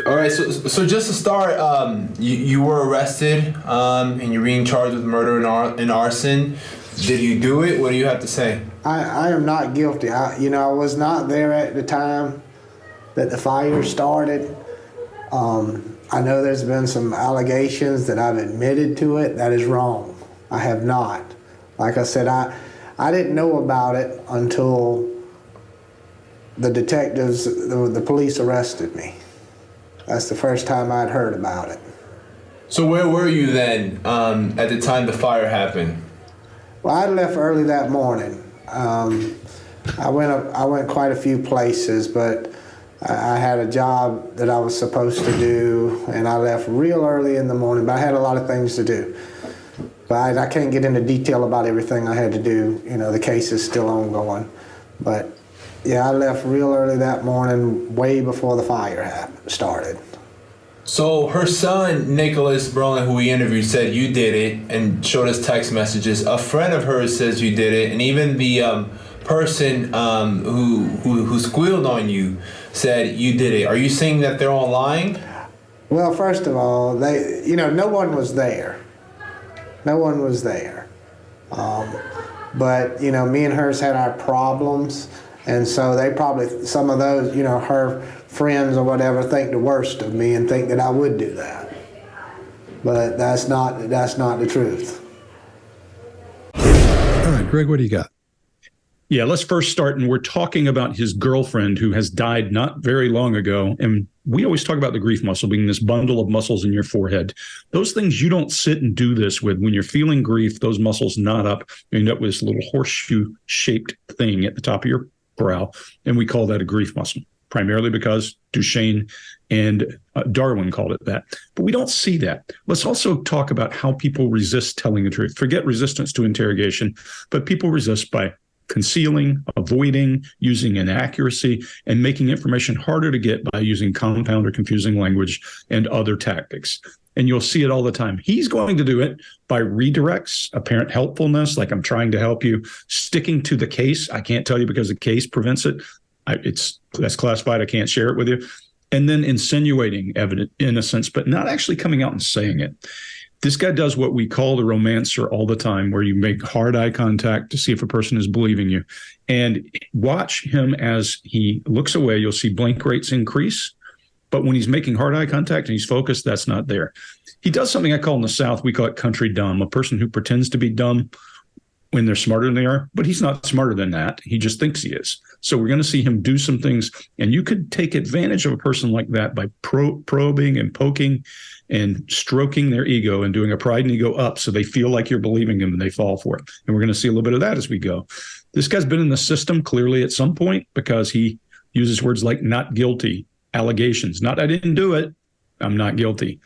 All right, so just to start, you were arrested, and you're being charged with murder and arson. Did you do it? What do you have to say? I am not guilty. I was not there at the time that the fire started. I know there's been some allegations that I've admitted to it. That is wrong. I have not. Like I said, I didn't know about it until the detectives, the police arrested me. That's the first time I'd heard about it. So where were you then at the time the fire happened? Well, I left early that morning. I went quite a few places, but I had a job that I was supposed to do, and I left real early in the morning, but I had a lot of things to do. But I can't get into detail about everything I had to do. The case is still ongoing. But yeah, I left real early that morning, way before the fire started. So her son, Nicholas Berlin, who we interviewed, said you did it and showed us text messages. A friend of hers says you did it, and even the person who squealed on you said you did it. Are you saying that they're all lying? Well, first of all, no one was there. No one was there. But me and hers had our problems, and so they probably, some of those, her friends or whatever, think the worst of me and think that I would do that. But that's not the truth. All right, Greg, what do you got? Yeah, let's first start, and we're talking about his girlfriend who has died not very long ago. And we always talk about the grief muscle being this bundle of muscles in your forehead. Those things you don't sit and do this with. When you're feeling grief, those muscles knot up. You end up with this little horseshoe-shaped thing at the top of your brow, and we call that a grief muscle, primarily because Duchenne and Darwin called it that. But we don't see that. Let's also talk about how people resist telling the truth. Forget resistance to interrogation, but people resist by concealing, avoiding, using inaccuracy, and making information harder to get by using compound or confusing language and other tactics. And you'll see it all the time. He's going to do it by redirects, apparent helpfulness, like I'm trying to help you, sticking to the case. I can't tell you because the case prevents it. That's classified. I can't share it with you. And then insinuating evident innocence, but not actually coming out and saying it. This guy does what we call the romancer all the time, where you make hard eye contact to see if a person is believing you. And watch him as he looks away. You'll see blink rates increase. But when he's making hard eye contact and he's focused, that's not there. He does something I call in the South, we call it country dumb, a person who pretends to be dumb when they're smarter than they are, but he's not smarter than that. He just thinks he is. So we're going to see him do some things, and you could take advantage of a person like that by probing and poking and stroking their ego and doing a pride and ego up so they feel like you're believing them and they fall for it. And we're going to see a little bit of that as we go. This guy's been in the system clearly at some point because he uses words like not guilty, allegations, not I didn't do it, I'm not guilty.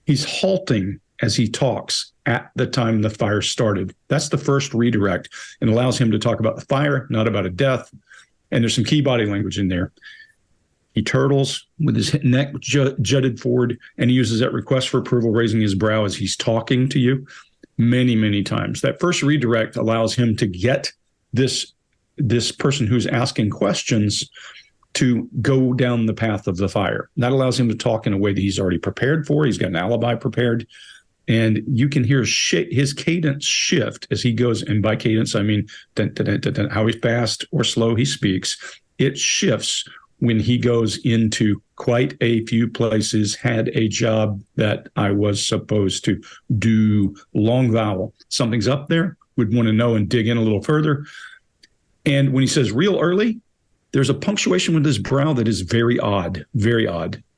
He's halting as he talks at the time the fire started. That's the first redirect, and allows him to talk about the fire, not about a death. And there's some key body language in there. He turtles with his neck jutted forward, and he uses that request for approval, raising his brow as he's talking to you many, many times. That first redirect allows him to get this person who's asking questions to go down the path of the fire. That allows him to talk in a way that he's already prepared for. He's got an alibi prepared. And you can hear his cadence shift as he goes. And by cadence, I mean dun, dun, dun, dun, dun, how fast or slow he speaks. It shifts when he goes into quite a few places, had a job that I was supposed to do, long vowel. Something's up there, would want to know and dig in a little further. And when he says real early, there's a punctuation with his brow that is very odd,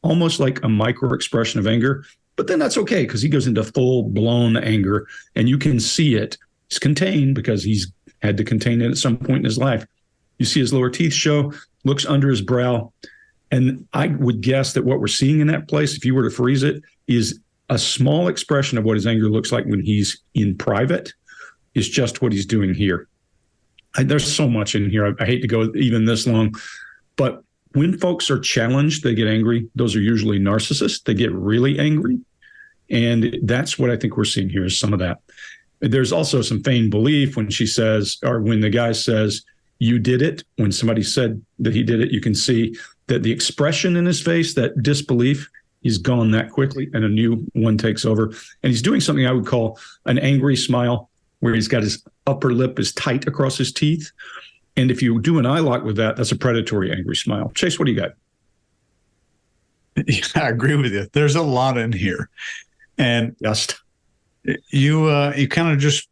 almost like a micro expression of anger. But then that's okay because he goes into full-blown anger, and you can see it. It's contained because he's had to contain it at some point in his life. You see his lower teeth show, looks under his brow, and I would guess that what we're seeing in that place, if you were to freeze it, is a small expression of what his anger looks like when he's in private, is just what he's doing here. There's so much in here. I hate to go even this long, but when folks are challenged, they get angry. Those are usually narcissists. They get really angry. And that's what I think we're seeing here is some of that. There's also some feigned belief when she says, or when the guy says, you did it. When somebody said that he did it, you can see that the expression in his face, that disbelief, he's gone that quickly, and a new one takes over. And he's doing something I would call an angry smile, where he's got his upper lip is tight across his teeth. And if you do an eye lock with that, that's a predatory angry smile. Chase, what do you got? Yeah, I agree with you. There's a lot in here. And Just you kind of just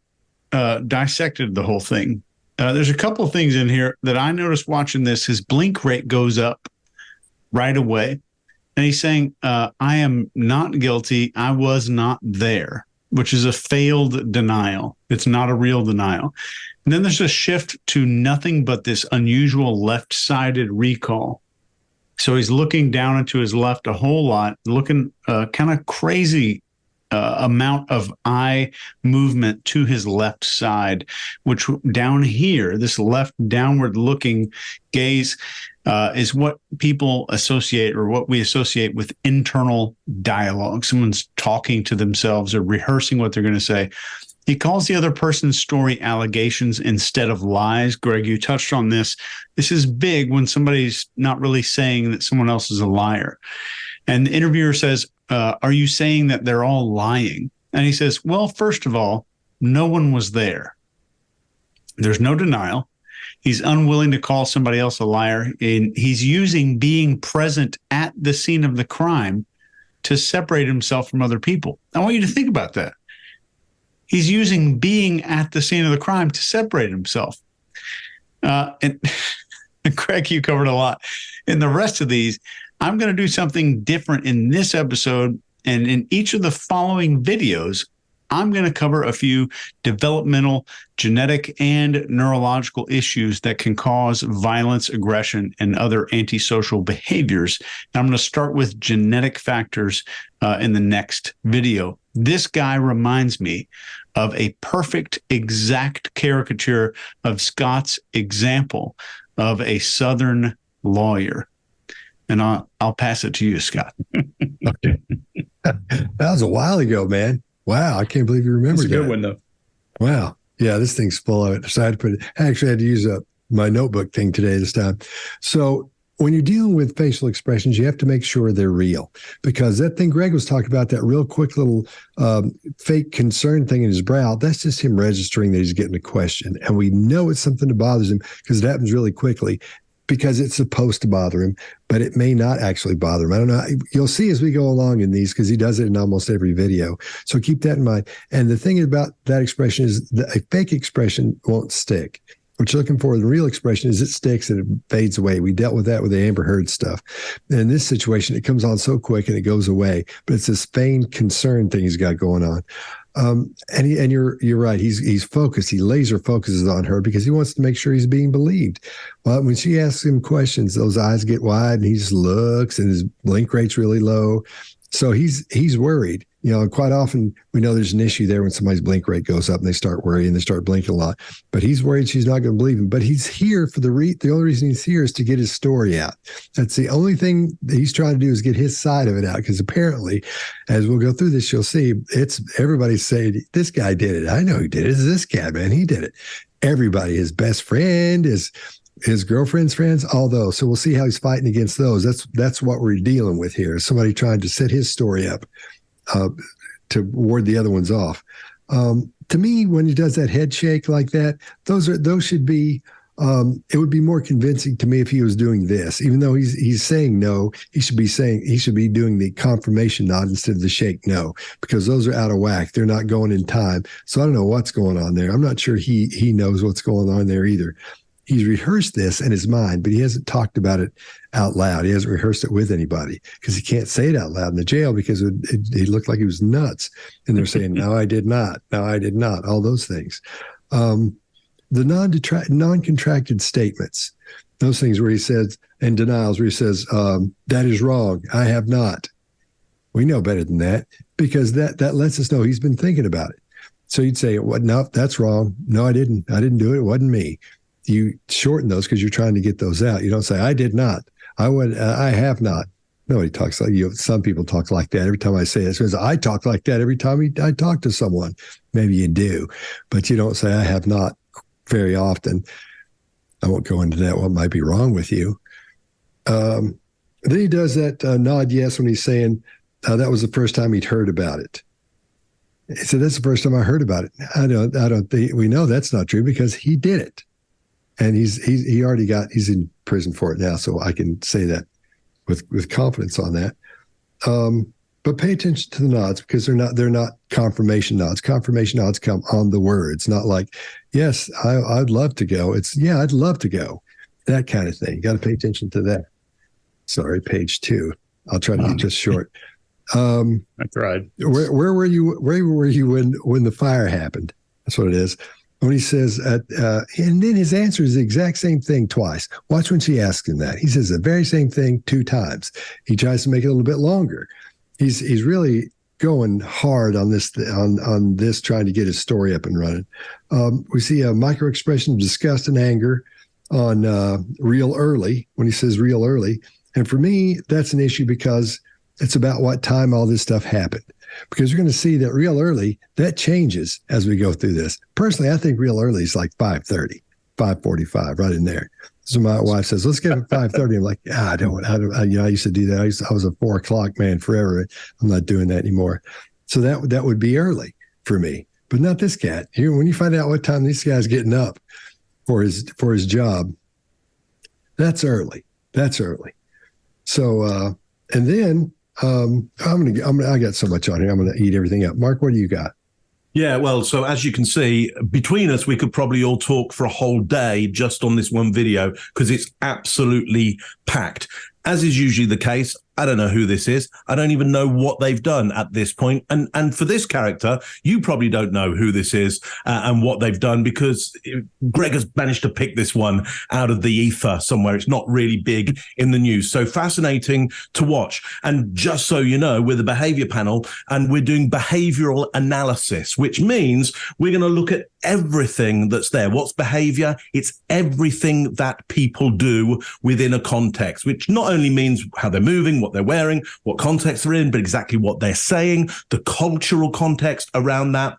dissected the whole thing. There's a couple of things in here that I noticed watching this. His blink rate goes up right away. And he's saying, I am not guilty. I was not there, which is a failed denial. It's not a real denial. And then there's a shift to nothing but this unusual left-sided recall. So he's looking down into his left a whole lot, looking kind of crazy amount of eye movement to his left side, which down here, this left downward looking gaze is what people associate, or what we associate with internal dialogue. Someone's talking to themselves or rehearsing what they're going to say. He calls the other person's story allegations instead of lies. Greg, you touched on this. This is big when somebody's not really saying that someone else is a liar. And the interviewer says, are you saying that they're all lying? And he says, well, first of all, no one was there. There's no denial. He's unwilling to call somebody else a liar. And he's using being present at the scene of the crime to separate himself from other people. I want you to think about that. He's using being at the scene of the crime to separate himself. And Craig, you covered a lot. In the rest of these, I'm going to do something different in this episode. And in each of the following videos, I'm going to cover a few developmental, genetic, and neurological issues that can cause violence, aggression, and other antisocial behaviors. And I'm going to start with genetic factors in the next video. This guy reminds me of a perfect, exact caricature of Scott's example of a Southern lawyer. And I'll pass it to you, Scott. Okay. That was a while ago, man. Wow, I can't believe you remember that. That's a good one, though. Wow. Yeah, this thing's full of it. So I had to put it. I actually had to use my notebook thing today this time. So when you're dealing with facial expressions, you have to make sure they're real, because that thing Greg was talking about, that real quick little fake concern thing in his brow, that's just him registering that he's getting a question. And we know it's something that bothers him because it happens really quickly, because it's supposed to bother him, but it may not actually bother him. I don't know. You'll see as we go along in these, because he does it in almost every video. So keep that in mind. And the thing about that expression is that a fake expression won't stick. What you're looking for, the real expression, is it sticks and it fades away. We dealt with that with the Amber Heard stuff. And in this situation, it comes on so quick and it goes away. But it's this feigned concern thing he's got going on. And you're right. He's focused. He laser focuses on her because he wants to make sure he's being believed. Well, when she asks him questions, those eyes get wide and he just looks, and his blink rate's really low. So he's worried. You know, and quite often we know there's an issue there when somebody's blink rate goes up and they start worrying, they start blinking a lot. But he's worried she's not going to believe him. But he's here for the only reason he's here is to get his story out. That's the only thing that he's trying to do, is get his side of it out. Because apparently, as we'll go through this, you'll see it's everybody's saying, this guy did it. I know he did it. It's this guy, man. He did it. Everybody, his best friend, his girlfriend's friends, all those. So we'll see how he's fighting against those. That's what we're dealing with here. Somebody trying to set his story up to ward the other ones off. To me, when he does that head shake like that, those should be. It would be more convincing to me if he was doing this, even though he's saying no. He should be doing the confirmation nod instead of the shake no, because those are out of whack. They're not going in time. So I don't know what's going on there. I'm not sure he knows what's going on there either. He's rehearsed this in his mind, but he hasn't talked about it out loud. He hasn't rehearsed it with anybody because he can't say it out loud in the jail because he looked like he was nuts. And they're saying, no, I did not. No, I did not. All those things. The non-contracted statements, those things where he says, and denials where he says, that is wrong. I have not. We know better than that, because that lets us know he's been thinking about it. So you'd say, "What? No, that's wrong. No, I didn't. I didn't do it. It wasn't me." You shorten those because you're trying to get those out. You don't say, I did not. I have not. Nobody talks like you. Some people talk like that every time I say this. Because I talk like that every time I talk to someone. Maybe you do, but you don't say, I have not very often. I won't go into that. What might be wrong with you? Then he does that nod yes when he's saying that was the first time he'd heard about it. He said, that's the first time I heard about it. I don't think we know that's not true because he did it. And he's in prison for it now. So I can say that with confidence on that. But pay attention to the nods because they're not confirmation nods. Confirmation nods come on the words, not like, yes, I'd love to go. It's, yeah, I'd love to go. That kind of thing. You got to pay attention to that. Sorry, page 2. I'll try to be just short. I tried. Where were you? Where were you when the fire happened? That's what it is. When he says, and then his answer is the exact same thing twice. Watch when she asks him that. He says the very same thing 2 times. He tries to make it a little bit longer. He's really going hard on this trying to get his story up and running. We see a micro expression of disgust and anger on real early when he says real early. And for me, that's an issue because it's about what time all this stuff happened. Because you're going to see that real early, that changes as we go through this. Personally, I think real early is like 5:30, 5:45, right in there. So my wife says, let's get it at 5:30. I'm like, I used to do that. I was a 4 o'clock man forever. I'm not doing that anymore. So that would be early for me, but not this cat. Here, when you find out what time this guy's getting up for his job, that's early. That's early. So, and then I got so much on here. I'm going to eat everything up. Mark, what do you got? Yeah, well, so as you can see, between us, we could probably all talk for a whole day just on this one video because it's absolutely packed. As is usually the case, I don't know who this is. I don't even know what they've done at this point. And for this character, you probably don't know who this is and what they've done because Greg has managed to pick this one out of the ether somewhere. It's not really big in the news. So fascinating to watch. And just so you know, we're the behavior panel and we're doing behavioral analysis, which means we're going to look at everything that's there. What's behavior? It's everything that people do within a context, which not only means how they're moving, what they're wearing, what context they're in, but exactly what they're saying, the cultural context around that.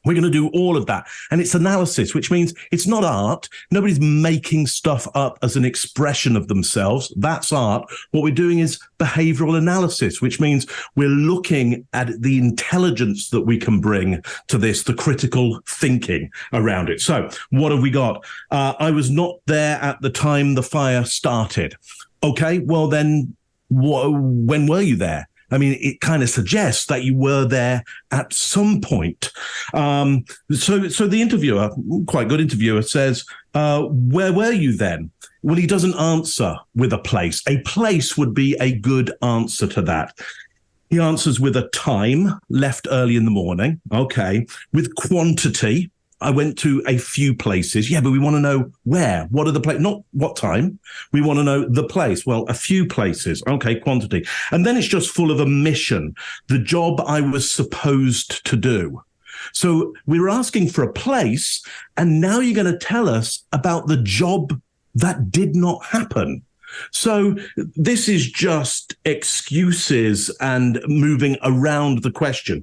We're going to do all of that. And it's analysis, which means it's not art. Nobody's making stuff up as an expression of themselves. That's art. What we're doing is behavioral analysis, which means we're looking at the intelligence that we can bring to this, the critical thinking around it. So what have we got? I was not there at the time the fire started. Okay, well then, when were you there? I mean, it kind of suggests that you were there at some point. So the interviewer, quite good interviewer, says, where were you then? Well, he doesn't answer with a place. A place would be a good answer to that. He answers with a time, left early in the morning. Okay. With quantity. I went to a few places. Yeah, but we want to know where. What are the places? Not what time. We want to know the place. Well, a few places. Okay, quantity. And then it's just full of omission. The job I was supposed to do. So we were asking for a place, and now you're going to tell us about the job that did not happen. So this is just excuses and moving around the question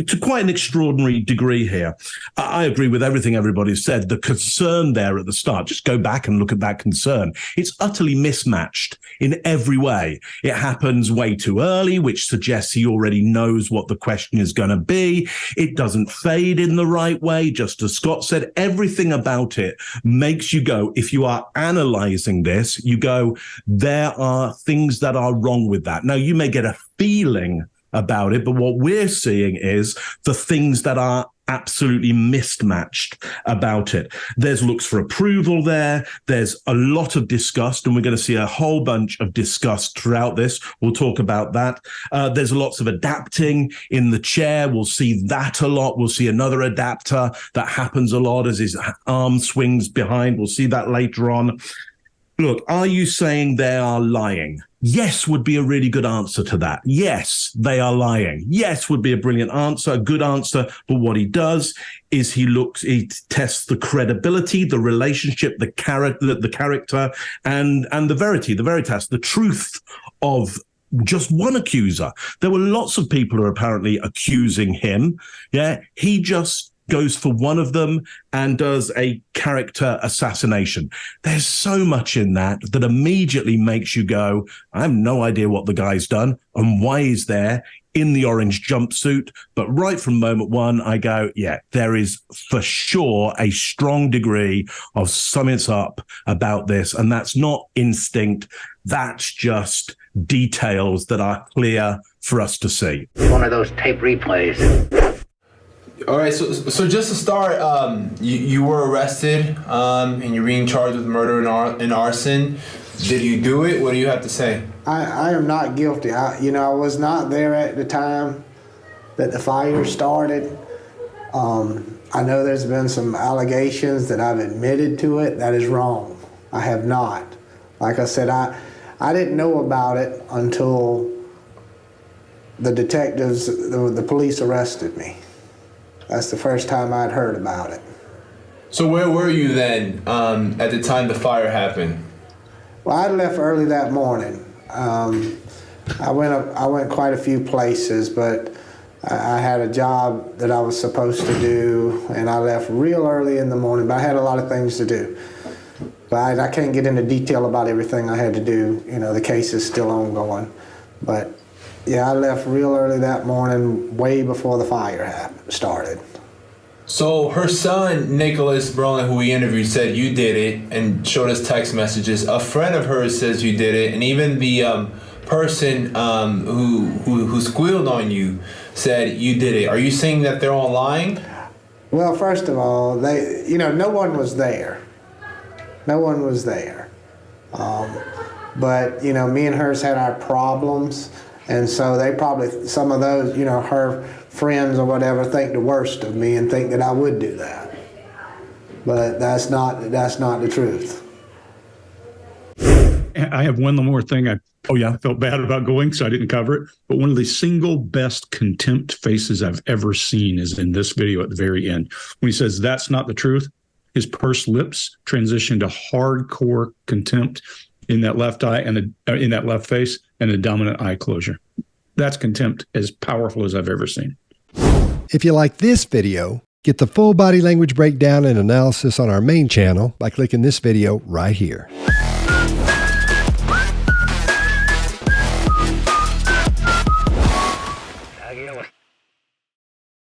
to quite an extraordinary degree here. I agree with everything everybody's said. The concern there at the start, just go back and look at that concern. It's utterly mismatched in every way. It happens way too early, which suggests he already knows what the question is going to be. It doesn't fade in the right way. Just as Scott said, everything about it makes you go, if you are analyzing this, you go, there are things that are wrong with that. Now, you may get a feeling about it, but what we're seeing is the things that are absolutely mismatched about it. There's looks for approval there. There's a lot of disgust, and we're going to see a whole bunch of disgust throughout this. We'll talk about that. There's lots of adapting in the chair. We'll see that a lot. We'll see another adapter that happens a lot as his arm swings behind. We'll see that later on. Look, are you saying they are lying? Yes would be a really good answer to that. Yes, they are lying. Yes would be a brilliant answer, a good answer. But what he does is he tests the credibility, the relationship, the character, and the verity, the veritas, the truth of just one accuser. There were lots of people who are apparently accusing him. Yeah, he just goes for one of them and does a character assassination. There's so much in that immediately makes you go, I have no idea what the guy's done and why he's there in the orange jumpsuit. But right from moment one, I go, yeah, there is for sure a strong degree of something's up about this. And that's not instinct. That's just details that are clear for us to see. One of those tape replays. All right, so just to start, you were arrested, and you're being charged with murder and arson. Did you do it? What do you have to say? I am not guilty. I was not there at the time that the fire started. I know there's been some allegations that I've admitted to it. That is wrong. I have not. Like I said, I didn't know about it until the detectives, the police arrested me. That's the first time I'd heard about it. So where were you then at the time the fire happened? Well, I left early that morning. I went quite a few places, but I had a job that I was supposed to do, and I left real early in the morning, but I had a lot of things to do. But I can't get into detail about everything I had to do. The case is still ongoing. But yeah, I left real early that morning, way before the fire started. So her son, Nicholas Brolin, who we interviewed, said you did it and showed us text messages. A friend of hers says you did it, and even the person who squealed on you said you did it. Are you saying that they're all lying? Well, first of all, no one was there. No one was there. But me and hers had our problems, and so they probably, some of those, her friends or whatever, think the worst of me and think that I would do that. But that's not the truth. I have one more thing. I felt bad about going, so I didn't cover it. But one of the single best contempt faces I've ever seen is in this video at the very end. When he says, "That's not the truth," his pursed lips transition to hardcore contempt in that left eye and in that left face and the dominant eye closure. That's contempt as powerful as I've ever seen. If you like this video, get the full body language breakdown and analysis on our main channel by clicking this video right here. You know what?